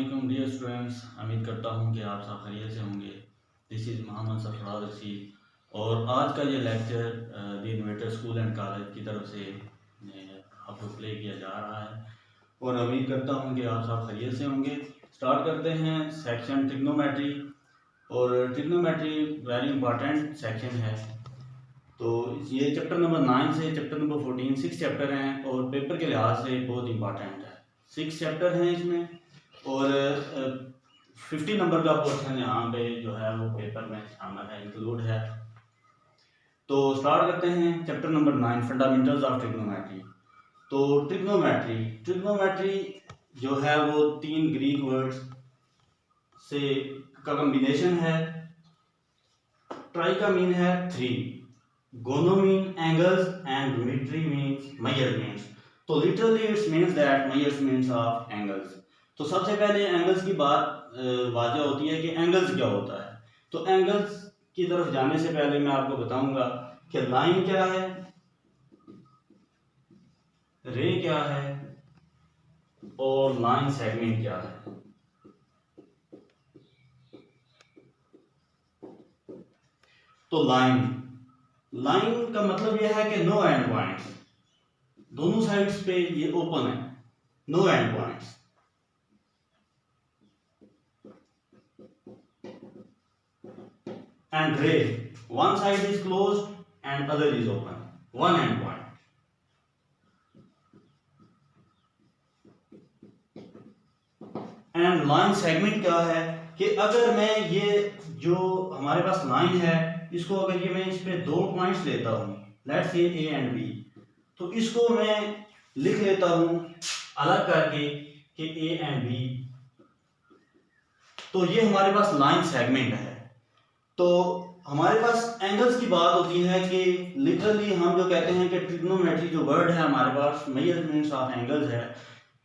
अस्सलामुअलैकुम dear students, उम्मीद करता हूँ कि आप सब खैरियत से होंगे। दिस इज़ मोहम्मद सरफराज रशीद और आज का ये lecture the innovator school and college की तरफ से आपको प्ले किया जा रहा है और उम्मीद करता हूँ कि आप सब खैरियत से होंगे। स्टार्ट करते हैं सेक्शन ट्रिग्नोमेट्री। और ट्रिग्नोमेट्री वेरी इंपॉर्टेंट सेक्शन है। तो ये चैप्टर नंबर 9 से चैप्टर नंबर 14 6 चैप्टर हैं और पेपर के लिहाज से बहुत इंपॉर्टेंट है। 6 चैप्टर हैं इसमें और 50 नंबर का पोर्शन यहाँ पे जो है वो पेपर में शामिल है, इंक्लूड है। तो स्टार्ट करते हैं chapter number 9 fundamentals of trigonometry. तो ट्रिग्नोमेट्री जो है वो 3 ग्रीक वर्ड्स से का कॉम्बिनेशन है। ट्राई का मीन है 3, gono mean angles and metry means measurements. तो literally it's means that measurements of angles. तो सबसे पहले एंगल्स की बात वाज़ह होती है कि एंगल्स क्या होता है। तो एंगल्स की तरफ जाने से पहले मैं आपको बताऊंगा कि लाइन क्या है, रे क्या है और लाइन सेगमेंट क्या है। तो लाइन का मतलब यह है कि नो एंड पॉइंट्स, दोनों साइड्स पे ये ओपन है, नो एंड पॉइंट्स। एंड रे, one side is closed and other is open, one end point. And line segment क्या है कि अगर मैं ये जो हमारे पास लाइन है इसको अगर ये मैं इस पे 2 पॉइंट्स लेता हूँ, let's say A and B, तो इसको मैं लिख लेता हूँ अलग करके कि ए एंड बी, तो ये हमारे पास लाइन सेगमेंट है। तो हमारे पास एंगल्स की बात होती है कि लिटरली हम जो कहते हैं कि ट्रिग्नोमेट्री जो वर्ड है हमारे पास मेजरमेंट्स ऑफ एंगल्स है।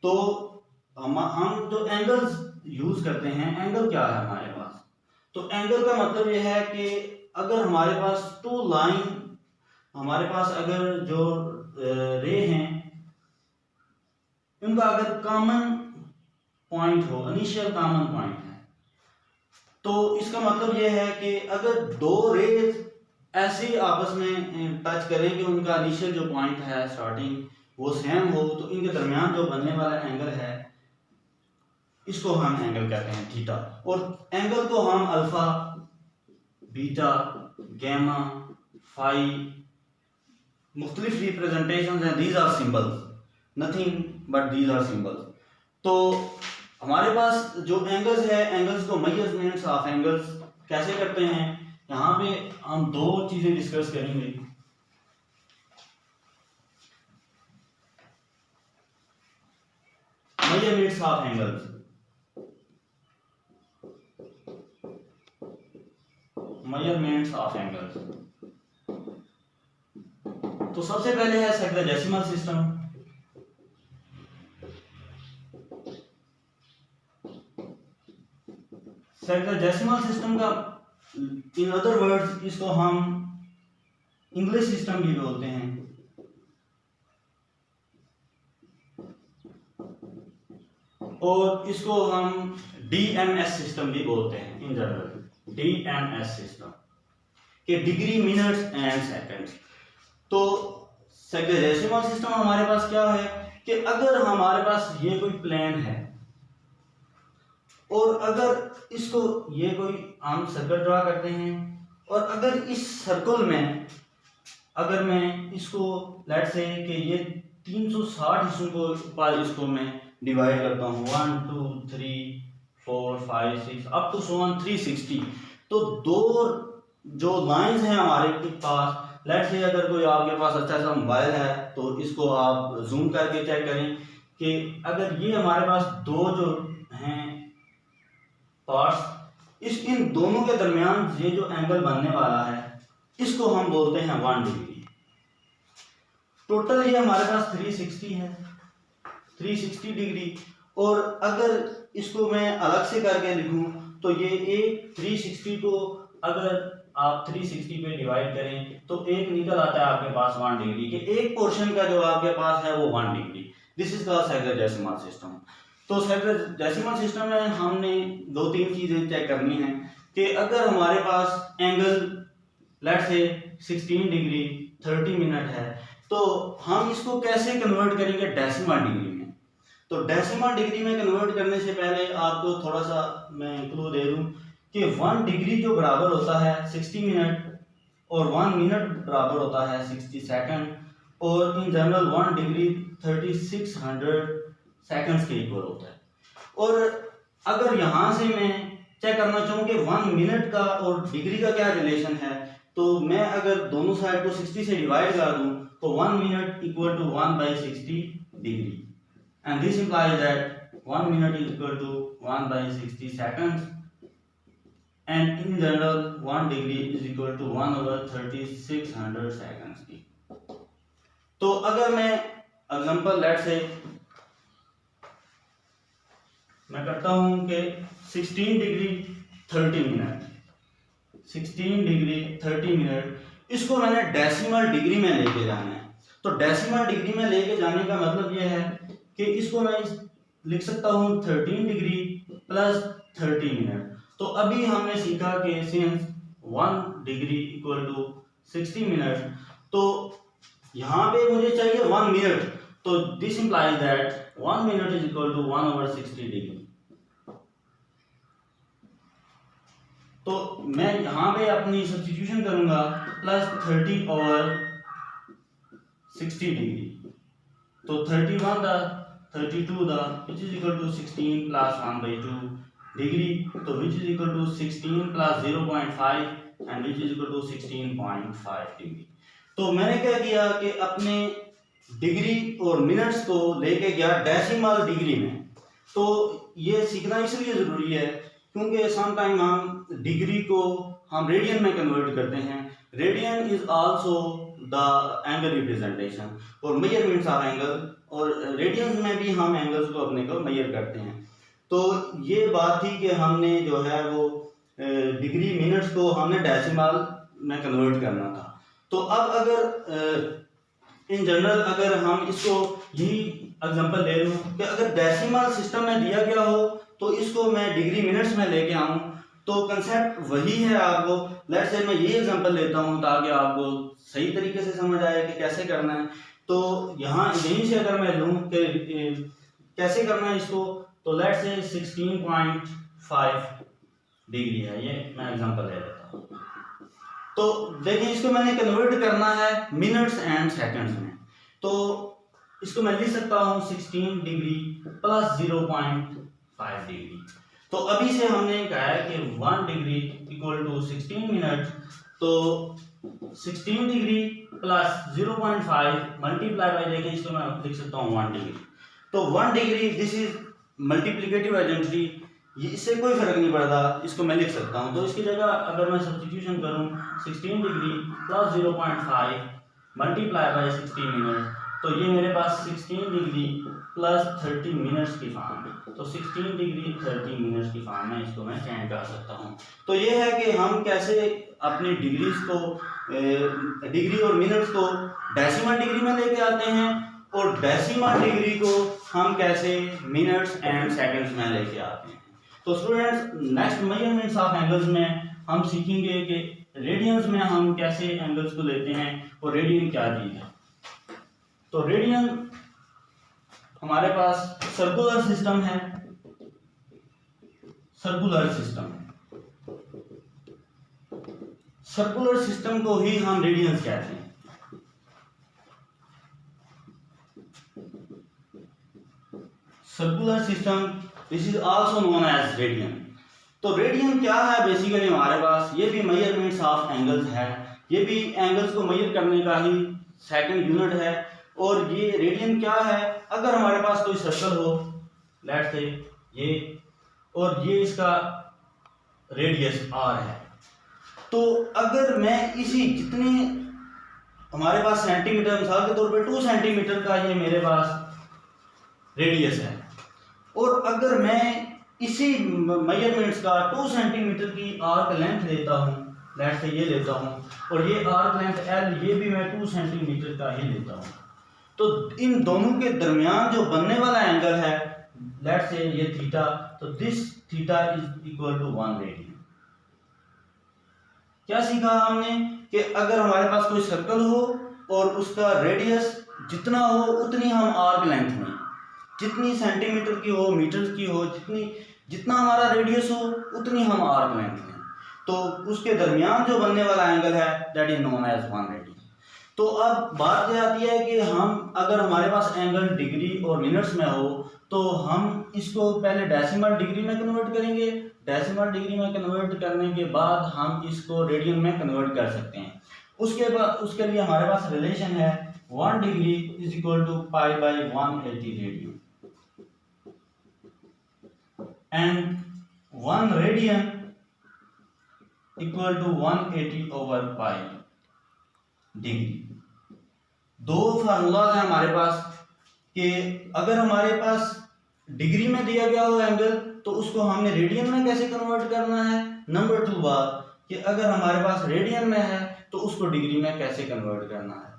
तो हम जो एंगल्स यूज करते हैं, एंगल क्या है हमारे पास। तो एंगल का मतलब यह है कि अगर हमारे पास 2 लाइन, हमारे पास अगर जो रे हैं उनका अगर कॉमन पॉइंट हो, इनिशियल कॉमन पॉइंट है, तो इसका मतलब यह है कि अगर 2 रेज ऐसे आपस में टच करें कि उनका इनिशियल जो पॉइंट है स्टार्टिंग वो सेम हो, तो इनके दरमियान जो बनने वाला एंगल है इसको हम एंगल कहते हैं थीटा। और एंगल को हम अल्फा, बीटा, गैमा, फाई, मुख्तलिफ रिप्रेजेंटेशंस हैं, these are symbols, nothing but these are symbols. तो हमारे पास जो एंगल्स है, एंगल्स को मेजरमेंट्स ऑफ एंगल्स कैसे करते हैं, यहाँ पे हम 2 चीजें डिस्कस करेंगे। Measurements of angles, measurements of angles. तो सबसे पहले है सेक्साडेसिमल सिस्टम। सेक्साडेसिमल सिस्टम का इन अदर वर्ड्स इसको हम इंग्लिश सिस्टम भी बोलते हैं। और इसको हम डीएमएस सिस्टम भी बोलते हैं इन जनरल, डीएमएस सिस्टम के डिग्री, मिनट्स एंड सेकंड्स। तो सेक्साडेसिमल सिस्टम हमारे पास क्या है कि अगर हमारे पास ये कोई प्लेन है और अगर इसको ये कोई हम सर्कल ड्रा करते हैं और अगर इस सर्कल में अगर मैं इसको लेट्स से कि ये 360 हिस्सों को इसको मैं डिवाइड करता हूँ, 1 2 3 4 5 6 अप टू 360। तो 2 जो लाइंस हैं हमारे पास, लेट्स से अगर कोई आपके पास अच्छा सा मोबाइल है तो इसको आप जूम करके चेक करें कि अगर ये हमारे पास 2 जो हैं पार्ट्स, इन दोनों के दरमियान ये जो एंगल बनने वाला है इसको हम बोलते हैं 1 डिग्री। टोटल ये हमारे पास 360 है, 360 डिग्री। और अगर इसको मैं अलग से करके लिखूं तो ये एक 360 को अगर आप 360 पे डिवाइड करें तो एक निकल आता है आपके पास 1 डिग्री के, एक पोर्शन का जो आपके पास है वो 1 degree. This is called sexagesimal system. तो हेक्साडेसिमल सिस्टम में हमने 2-3 चीज़ें चेक करनी है कि अगर हमारे पास angle let's say 16 degree 30 minute है तो हम इसको कैसे कन्वर्ट करेंगे डेसिमल डिग्री में। तो डेसिमल डिग्री में कन्वर्ट करने से पहले आपको थोड़ा सा मैं क्लू दे दूं कि 1 डिग्री जो बराबर होता है 60 मिनट और 1 मिनट बराबर होता है 60 सेकंड, और इन जनरल 1 डिग्री 3600 सेकंड्स के इक्वल होता है। और अगर यहाँ से मैं चेक करना चाहूँ कि 1 मिनट का और डिग्री का क्या रिलेशन है, तो मैं अगर दोनों साइड को 60 से डिवाइड कर दूँ तो 1 minute equal to 1/60 degree, and this implies that 1 minute is equal to 1/60 seconds, and in general 1 degree is equal to 1/3600 seconds की। तो अगर मैं एग्जांपल लेट से मैं करता हूं कि 16 डिग्री 30 मिनट, 16 डिग्री 30 मिनट, इसको मैंने डेसिमल डिग्री में लेके जाना है। तो डेसिमल डिग्री में लेके जाने का मतलब यह है कि इसको मैं लिख सकता हूँ 13 डिग्री प्लस 30 मिनट। तो अभी हमने सीखा कि since 1 degree equal to 60 minute, तो यहाँ पे मुझे चाहिए 1 मिनट, तो this implies that 1 minute is equal to 1/60 degree. तो मैं यहाँ पे अपनी सब्स्टिट्यूशन करूंगा प्लस 30/60 डिग्री, तो 31 दा 32 दा which is equal to 16 plus 1/2 degree, तो which is equal to 16 plus 0.5 and which is equal to 16.5 degree. तो मैंने क्या किया कि अपने डिग्री और मिनट्स को लेके गया डेसिमल डिग्री में। तो ये सीखना इसलिए ज़रूरी है क्योंकि सम टाइम हम डिग्री को हम रेडियन में कन्वर्ट करते हैं। Radian is also the angle representation और मेजरमेंट्स ऑफ एंगल, और रेडियंस में भी हम एंगल्स को अपने को मेजर करते हैं। तो ये बात थी कि हमने जो है वो डिग्री मिनट्स को हमने डेसिमल में कन्वर्ट करना था। तो अब अगर इन जनरल अगर हम इसको यही एग्जांपल ले लूँ कि अगर डेसिमल सिस्टम में दिया गया हो तो इसको मैं डिग्री मिनट्स में लेके आऊँ, तो कंसेप्ट वही है। आपको लेट्स से मैं यही एग्जांपल लेता हूँ ताकि आपको सही तरीके से समझ आए कि कैसे करना है। तो यहाँ यहीं से अगर मैं लूँ कि कैसे करना है इसको, तो लेट्स से 16.5 डिग्री है, ये मैं एग्जांपल ले लेता हूँ। तो देखिए इसको मैंने कन्वर्ट करना है मिनट्स एंड सेकंड्स में, तो इसको मैं लिख सकता हूँ 16 डिग्री प्लस 0.5 डिग्री। तो अभी से हमने कहा है कि 1 डिग्री इक्वल टू 16 मिनट, तो 16 डिग्री प्लस 0.5 मल्टीप्लाई बाय, देखिए इसको मैं लिख सकता हूँ 1 डिग्री। तो 1 degree this is multiplicative identity, ये इससे कोई फर्क नहीं पड़ता, इसको मैं लिख सकता हूँ। तो इसकी जगह अगर मैं सब्स्टिट्यूशन करूँ 16 degree plus 0.5 multiply by 60 minute, तो ये मेरे पास 16 डिग्री प्लस 30 मिनट्स की फॉर्म है। तो 16 डिग्री 30 मिनट्स की फॉर्म में इसको मैं चेंज कर सकता हूँ। तो ये है कि हम कैसे अपनी डिग्रीज को डिग्री और मिनट्स को डेसिमल डिग्री में लेके आते हैं, और डेसिमल डिग्री को हम कैसे मिनट्स एंड सेकंड्स में लेके आते हैं। तो students next measurements of angles में हम सीखेंगे कि रेडियंस में हम कैसे एंगल्स को लेते हैं और रेडियन क्या चीज है। तो रेडियन हमारे पास सर्कुलर सिस्टम है, सर्कुलर सिस्टम, सर्कुलर सिस्टम को ही हम रेडियंस कहते हैं। Circular system this is also known as radian. तो रेडियन क्या है बेसिकली हमारे पास, ये भी मेजरमेंट्स ऑफ एंगल्स है, ये भी एंगल्स को मेजर करने का ही सेकंड यूनिट है। और ये रेडियन क्या है, अगर हमारे पास कोई सर्कल हो लेट्स से ये, और ये इसका रेडियस r है, तो अगर मैं इसी जितने हमारे पास सेंटीमीटर, मिसाल के तौर पे 2 सेंटीमीटर का ये मेरे पास रेडियस है, और अगर मैं इसी मेजरमेंट्स का 2 सेंटीमीटर की आर्क लेंथ लेता हूँ, लेट्स से ये लेता हूँ, और ये आर्क लेंथ l, ये भी मैं 2 सेंटीमीटर का ही लेता हूँ, तो इन दोनों के दरमियान जो बनने वाला एंगल है लेट्स से ये थीटा, तो this theta is equal to 1 radian. क्या सीखा हमने कि अगर हमारे पास कोई सर्कल हो और उसका रेडियस जितना हो उतनी हम आर्क लेंथ में, जितनी सेंटीमीटर की हो, मीटर की हो, जितना हमारा रेडियस हो उतनी हम आर्क लेंथ में, तो उसके दरमियान जो बनने वाला एंगल है that is known as 1 radian. तो अब बात यह आती है कि हम अगर हमारे पास एंगल डिग्री और मिनट्स में हो तो हम इसको पहले डेसिमल डिग्री में कन्वर्ट करेंगे, डेसिमल डिग्री में कन्वर्ट करने के बाद हम इसको रेडियन में कन्वर्ट कर सकते हैं। उसके लिए हमारे पास रिलेशन है 1 degree is equal to pi by 180 radian and 1 radian equal to 180 over pi degree. दो फार्मूलाज हैं हमारे पास कि अगर हमारे पास डिग्री में दिया गया हो एंगल तो उसको हमने रेडियन में कैसे कन्वर्ट करना है। नंबर 2 बात कि अगर हमारे पास रेडियन में है तो उसको डिग्री में कैसे कन्वर्ट करना है।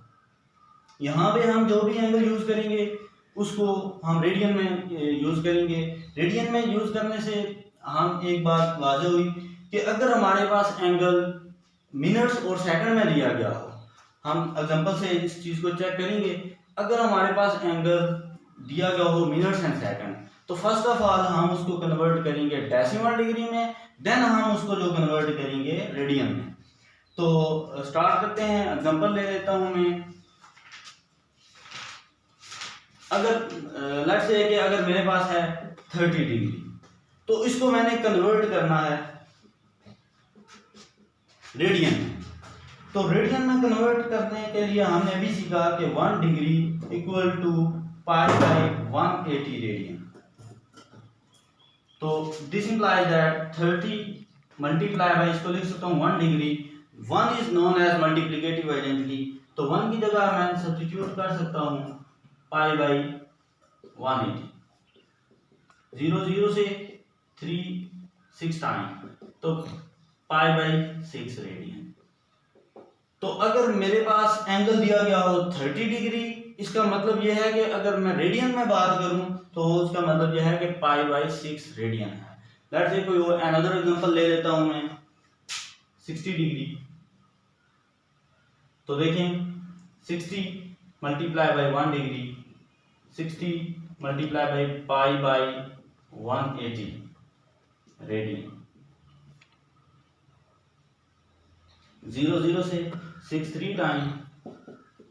यहाँ पे हम जो भी एंगल यूज करेंगे उसको हम रेडियन में यूज करेंगे। रेडियन में यूज करने से हम एक बात वाज़ेह हुई कि अगर हमारे पास एंगल मिनट्स और सेकंड में दिया गया हो, हम एग्जांपल से इस चीज को चेक करेंगे। अगर हमारे पास एंगल दिया गया हो मिनट्स एंड सेकंड तो फर्स्ट ऑफ ऑल हम उसको कन्वर्ट करेंगे डेसिमल डिग्री में, देन हम उसको जो कन्वर्ट करेंगे रेडियन में। तो स्टार्ट करते हैं, एग्जांपल ले लेता हूं मैं। अगर लेट्स से कि अगर मेरे पास है 30 डिग्री तो इसको मैंने कन्वर्ट करना है रेडियन में। तो रेडियन में कन्वर्ट करने के लिए हमने अभी सीखा कि 1 degree equal to pi by 180 radian. तो this implies that 30 multiply by, इसको लिख सकता हूँ 1 degree. 1 is known as multiplicative identity, तो 1 की जगह मैं सब्स्टिट्यूट कर सकता हूँ पाई बाई 180। 0 0 से 3 6 टाइम, तो पाई बाई 6 रेडियन। तो अगर मेरे पास एंगल दिया गया हो 30 डिग्री, इसका मतलब यह है कि अगर मैं रेडियन में बात करूं तो उसका मतलब यह है कि पाई बाई 6 रेडियन है। लेट्स से कोई और अनदर एग्जांपल ले लेता हूं मैं 60 डिग्री। तो देखें 60 multiply by 1 degree, 60 multiply by pi by 180 radian. 0 0 से 6 3 टाइम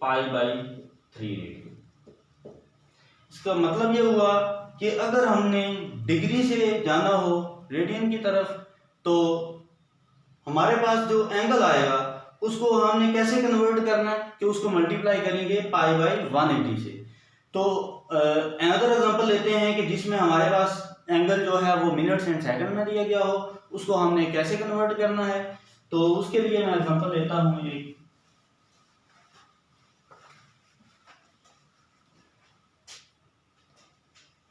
पाई बाई 3 रेडियन। इसका मतलब ये हुआ कि अगर हमने डिग्री से जाना हो रेडियन की तरफ तो हमारे पास जो एंगल आएगा उसको हमने कैसे कन्वर्ट करना है कि उसको मल्टीप्लाई करेंगे पाई बाई 180 से। तो अनदर एग्जांपल लेते हैं कि जिसमें हमारे पास एंगल जो है वो मिनट्स एंड सेकंड में दिया गया हो, उसको हमने कैसे कन्वर्ट करना है। तो उसके लिए मैं एग्जांपल लेता हूं एक।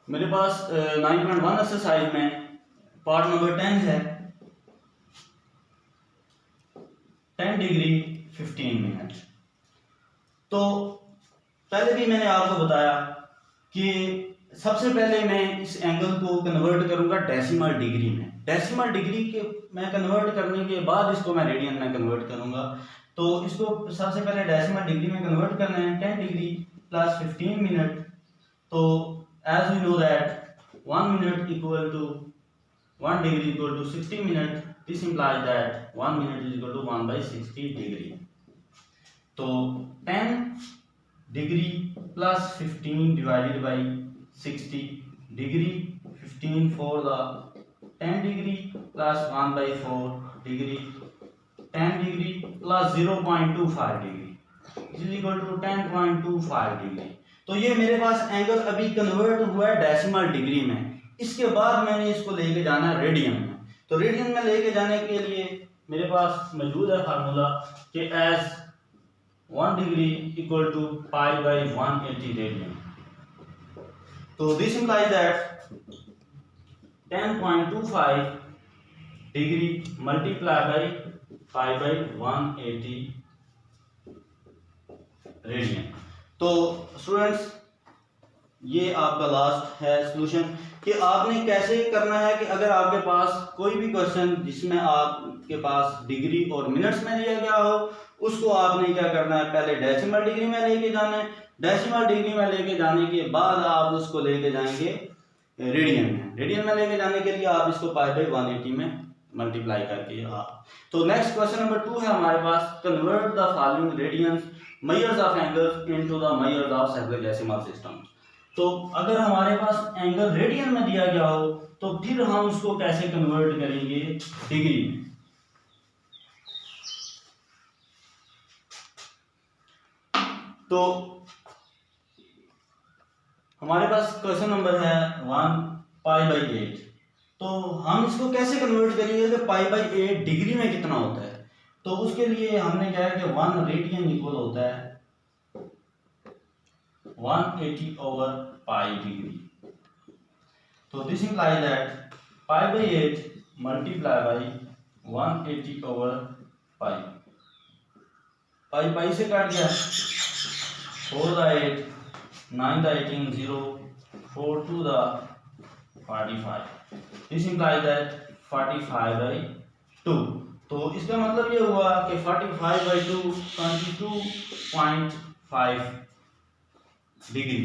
मेरे पास 9.1 एक्सरसाइज में पार्ट नंबर 10 है 10 डिग्री 15 मिनट। तो पहले भी मैंने आपको बताया कि सबसे पहले मैं इस एंगल को कन्वर्ट करूंगा डेसिमल डिग्री में। डेसिमल डिग्री के मैं कन्वर्ट करने के बाद इसको मैं रेडियन में कन्वर्ट करूंगा। तो इसको सबसे पहले डेसिमल डिग्री में कन्वर्ट करना है। 10 डिग्री प्लस 15 मिनट, तो as we know that 1 minute equal to 1 degree equal to 60 minutes, this implies that 1 minute is equal to 1 by 60 degree. तो 10 degree plus 15 divided by 60 degree, 15 for the 10 degree plus 1 by 4 degree, 10 degree plus 0.25 degree is equal to 10.25 degree। तो ये मेरे पास angle अभी convert हुआ है decimal degree में। इसके बाद मैंने इसको लेके जाना है रेडियन में। तो रेडियन में लेके जाने के लिए मेरे पास मौजूद है फार्मूला कि as 1 degree equal to pi by 180 radian. तो this implies that 10.25 degree multiply by pi by 180 radian. तो स्टूडेंट्स ये आपका लास्ट है सॉल्यूशन कि आपने कैसे करना है कि अगर आपके पास कोई भी क्वेश्चन जिसमें आपके पास डिग्री और मिनट्स में दिया गया हो, उसको आपने क्या करना है, पहले डेसिमल डिग्री में लेके जाना है। डेसिमल डिग्री में लेके जाने के बाद आप उसको लेके जाएंगे रेडियन में। रेडियन में लेके जाने के लिए आप इसको पाई बाई 180 में मल्टीप्लाई करके आप। तो नेक्स्ट क्वेश्चन नंबर 2 है हमारे पास, convert the following radians measures of angles into the measures of sexagesimal system. तो अगर हमारे पास एंगल रेडियन में दिया गया हो तो फिर हम उसको कैसे कन्वर्ट करेंगे डिग्री में। तो हमारे पास क्वेश्चन नंबर है 1 पाई बाई 8। तो हम इसको कैसे कन्वर्ट करेंगे कि पाई बाई 8 डिग्री में कितना होता है। तो उसके लिए हमने क्या है कि 1 रेडियन इक्वल होता है 180 over pi degree. So this implies that pi by 8 multiply by 180 over pi. pi से काट गया, 4 the 8, 9 the 18, 0, 4 2 the 45. This implies that 45 by 2. तो इसका मतलब ये हुआ कि 45 by 2 22.5 डिग्री।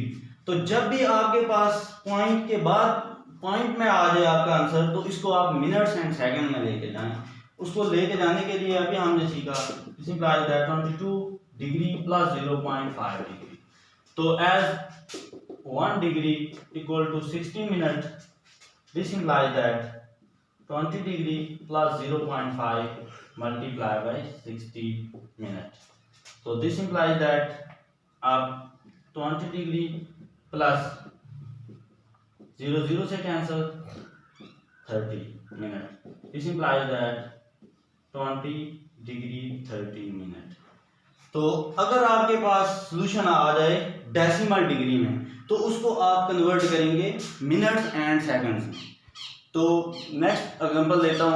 तो जब भी आपके पास पॉइंट के बाद पॉइंट में आ जाए आपका आंसर, तो इसको आप मिनट्स एंड सेकंड में लेके जाएं। उसको लेके जाने के लिए अभी हमने सीखा this implies that 22 degree plus 0.5 degree. तो as 1 degree equal to 60 minute, this implies that 20 degree plus 0.5 multiply by 60 minute. तो दिस इंप्लाइज दैट आप 20 डिग्री प्लस 0 से cancel 30 minute, this implies that 20 degree 30 minute. तो अगर आपके पास solution आ जाए decimal degree में तो उसको आप कन्वर्ट करेंगे मिनट्स एंड सेकंड्स में। तो नेक्स्ट एग्जांपल लेता हूँ।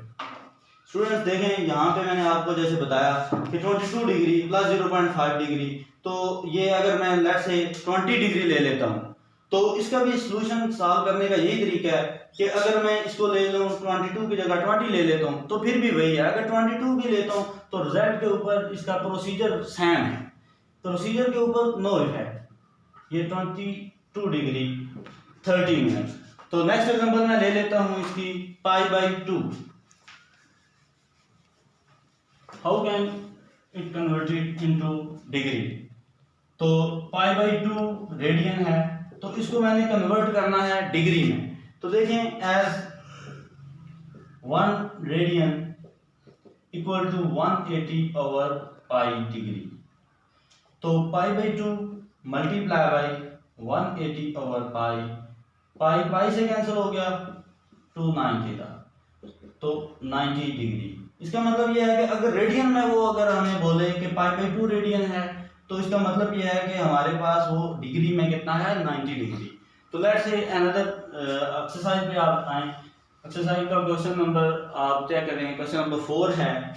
स्टूडेंट्स देखें, यहाँ पे मैंने आपको जैसे बताया कि 22 डिग्री प्लस 0.5 डिग्री, तो ये अगर मैं लेट से 20 डिग्री ले लेता हूँ तो इसका भी सॉल्यूशन सॉल्व करने का यही तरीका है कि अगर मैं इसको ले लूँ 22 की जगह 20 ले लेता हूँ तो फिर भी वही है। अगर 22 भी लेता हूँ तो रिजल्ट के ऊपर इसका प्रोसीजर सेम है, प्रोसीजर के ऊपर नो इफेक्ट। ये 22 डिग्री 30 मिनट। तो नेक्स्ट एग्जांपल मैं ले लेता हूँ इसकी pi by 2। How can it converted into degree. तो पाई बाई 2 रेडियन है, तो इसको मैंने कन्वर्ट करना है डिग्री में। तो देखें as 1 radian equal to 180 over pi degree. तो pi by 2 multiply by 180 over pi, pi pi से कैंसिल हो गया, 290 था, तो 90 डिग्री। इसका मतलब यह है कि अगर रेडियन में वो अगर हमें बोले कि पाई बाई 2 रेडियन है तो इसका मतलब यह है कि हमारे पास वो डिग्री में कितना है, 90 डिग्री। तो लेट्स से अनदर एक्सरसाइज पे आप आए। एक्सरसाइज का क्वेश्चन नंबर आप चेक करें, क्वेश्चन नंबर 4 है।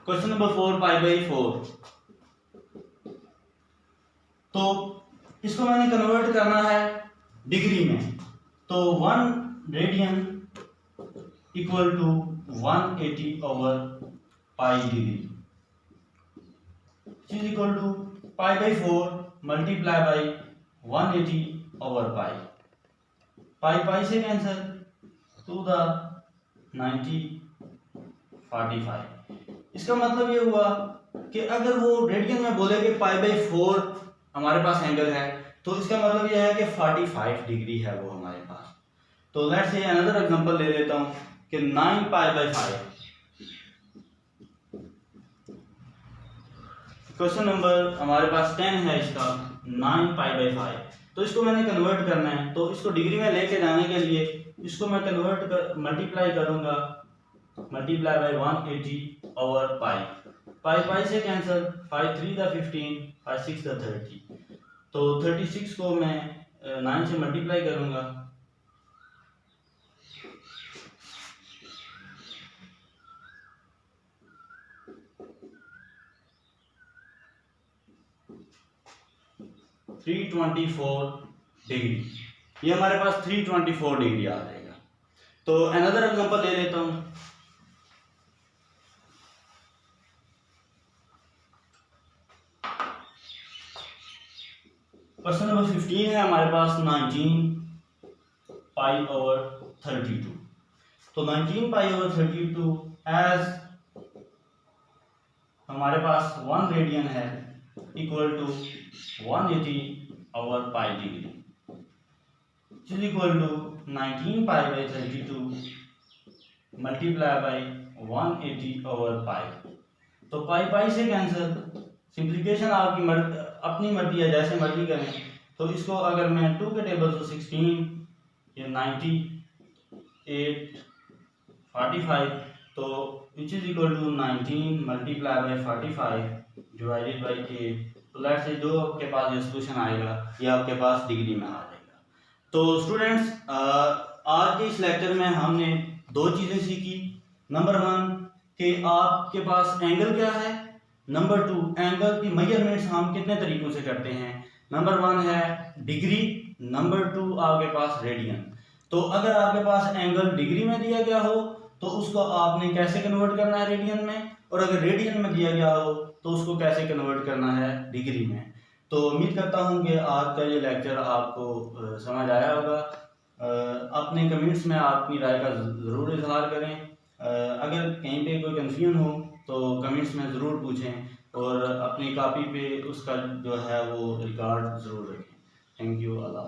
Question number 4 pi by 4। तो इसको मैंने कन्वर्ट करना है डिग्री में। तो 1 radian equal to 180 over pi degree is equal to pi by 4 multiply by 180 over pi, pi pi से कैंसिल, 2 द 90 45। इसका मतलब ये हुआ कि अगर वो रेडियन में बोले कि पाई बाई 4 हमारे पास एंगल है तो इसका मतलब यह है कि 45 डिग्री है वो हमारे पास। तो लेट्स से अनदर एग्जांपल ले लेता हूं कि 9 पाई बाई 5। क्वेश्चन नंबर हमारे पास 10 है, इसका 9 पाई बाई 5। तो इसको मैंने कन्वर्ट करना है, तो इसको डिग्री में लेके जाने के लिए इसको मैं कन्वर्ट कर मल्टीप्लाई करूंगा, multiply by 180 over pi, pi pi से कैंसिल, 5 3 द 15, 5 6 द 30। तो 36 को मैं 9 से मल्टीप्लाई करूंगा, 324 डिग्री, ये हमारे पास 324 डिग्री आ जाएगा। तो अनदर एग्जांपल ले लेता हूँ। क्वेश्चन नंबर 15 है हमारे पास 19 पाई ओवर 32। तो 19 पाई ओवर 32 एज हमारे पास 1 रेडियन है equal to 180 over pi degree, which is equal to 19 pi by 32 multiply by 180 over pi. तो पाई पाई से कैंसिल, सिंप्लीफिकेशन आपकी अपनी मर्जी है, जैसे मर्जी करें। तो इसको अगर मैं 2 के टेबल से 16 या 98 45, तो which is equal to 19 multiply by 45 divided by 8। तो लेट्स से जो आपके पास ये सोल्यूशन आएगा ये आपके पास डिग्री में आ जाएगा। तो स्टूडेंट्स, आज के इस लेक्चर में हमने दो चीज़ें सीखी। नंबर 1 कि आपके पास एंगल क्या है, नंबर 2 एंगल की मेजरमेंट्स हम कितने तरीकों से करते हैं। नंबर 1 है डिग्री, नंबर 2 आपके पास रेडियन। तो अगर आपके पास एंगल डिग्री में दिया गया हो तो उसको आपने कैसे कन्वर्ट करना है रेडियन में, और अगर रेडियन में दिया गया हो तो उसको कैसे कन्वर्ट करना है डिग्री में। तो उम्मीद करता हूँ कि आज का ये लेक्चर आपको समझ आया होगा। अपने कमेंट्स में अपनी राय का ज़रूर इजहार करें। अगर कहीं पे कोई कंफ्यूजन हो तो कमेंट्स में ज़रूर पूछें, और अपनी कॉपी पे उसका जो है वो रिकॉर्ड ज़रूर रखें। Thank you, Allah.